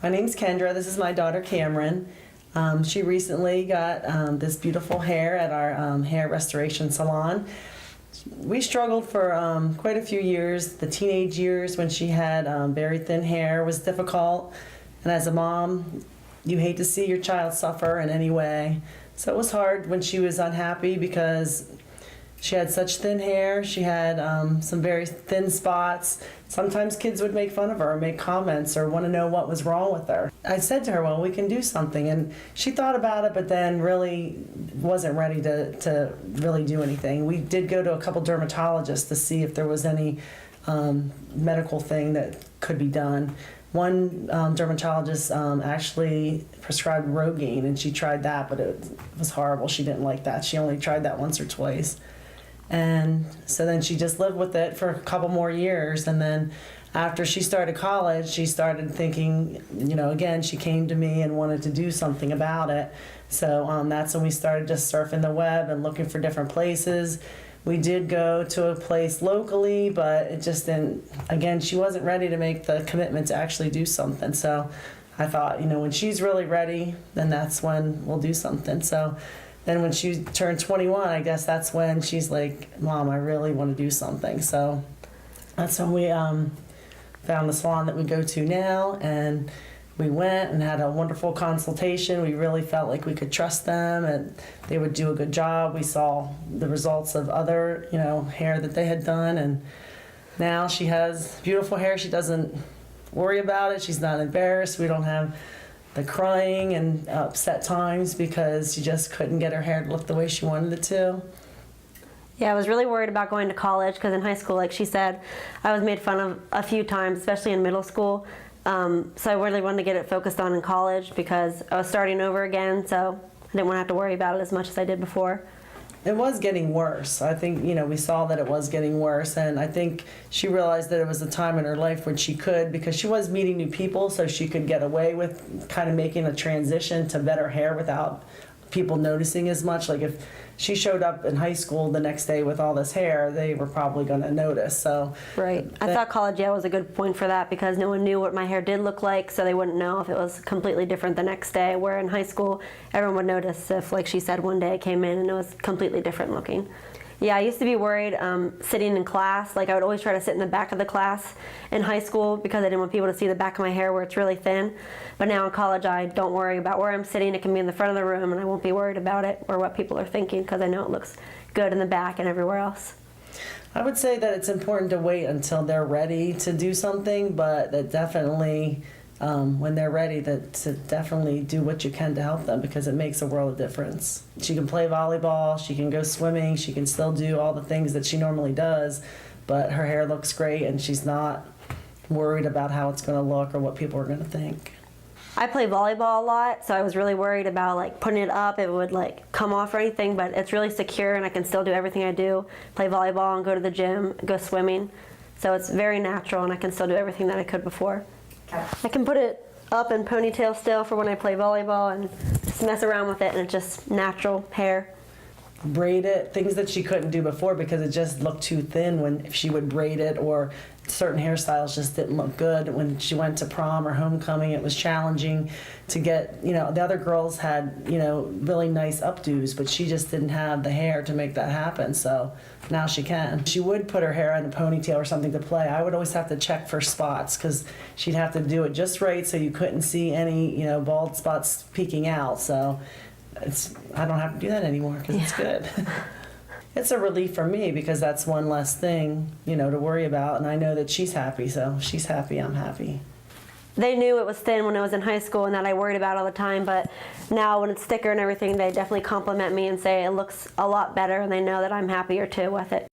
My name's Kendra. This is my daughter Cameron. She recently got this beautiful hair at our hair restoration salon. We struggled for quite a few years. The teenage years when she had very thin hair was difficult. And as a mom, you hate to see your child suffer in any way. So it was hard when she was unhappy because she had such thin hair. She had some very thin spots. Sometimes kids would make fun of her or make comments or want to know what was wrong with her. I said to her, well, we can do something. And she thought about it, but then really wasn't ready to really do anything. We did go to a couple dermatologists to see if there was any medical thing that could be done. One dermatologist actually prescribed Rogaine, and she tried that, but it was horrible. She didn't like that. She only tried that once or twice. And so then she just lived with it for a couple more years. And then after she started college, she started thinking, again, she came to me and wanted to do something about it. So that's when we started just surfing the web and looking for different places. We did go to a place locally, but it just didn't, again, she wasn't ready to make the commitment to actually do something. So I thought, when she's really ready, then that's when we'll do something. So then when she turned 21, I guess that's when she's like, Mom, I really want to do something. So that's when we found the salon that we go to now, and we went and had a wonderful consultation. We really felt like we could trust them and they would do a good job. We saw the results of other, hair that they had done, and now she has beautiful hair. She doesn't worry about it. She's not embarrassed. We don't have the crying and upset times because she just couldn't get her hair to look the way she wanted it to. Yeah, I was really worried about going to college because in high school, like she said, I was made fun of a few times, especially in middle school. So I really wanted to get it focused on in college because I was starting over again, so I didn't want to have to worry about it as much as I did before. It was getting worse. I think, we saw that it was getting worse, and I think she realized that it was a time in her life when she could, because she was meeting new people, so she could get away with kind of making a transition to better hair without people noticing as much. Like if she showed up in high school the next day with all this hair, they were probably going to notice. So right. I thought college, was a good point for that because no one knew what my hair did look like, so they wouldn't know if it was completely different the next day, where in high school, everyone would notice if, like she said, one day I came in and it was completely different looking. Yeah, I used to be worried sitting in class. Like I would always try to sit in the back of the class in high school because I didn't want people to see the back of my hair where it's really thin. But now in college, I don't worry about where I'm sitting. It can be in the front of the room and I won't be worried about it or what people are thinking because I know it looks good in the back and everywhere else. I would say that it's important to wait until they're ready to do something, but that definitely, when they're ready, to definitely do what you can to help them because it makes a world of difference. She can play volleyball, she can go swimming, she can still do all the things that she normally does, but her hair looks great and she's not worried about how it's going to look or what people are going to think. I play volleyball a lot, so I was really worried about putting it up, it would come off or anything, but it's really secure and I can still do everything I do, play volleyball and go to the gym, go swimming. So it's very natural and I can still do everything that I could before. I can put it up in ponytail still for when I play volleyball and just mess around with it, and it's just natural hair. Braid it, things that she couldn't do before because it just looked too thin if she would braid it, or certain hairstyles just didn't look good. When she went to prom or homecoming, it was challenging to get, the other girls had, really nice updos, but she just didn't have the hair to make that happen, so now she can. She would put her hair in a ponytail or something to play. I would always have to check for spots because she'd have to do it just right so you couldn't see any, bald spots peeking out, so I don't have to do that anymore because it's good. It's a relief for me because that's one less thing, to worry about, and I know that she's happy, so she's happy, I'm happy. They knew it was thin when I was in high school and that I worried about it all the time, but now when it's thicker and everything, they definitely compliment me and say it looks a lot better, and they know that I'm happier too with it.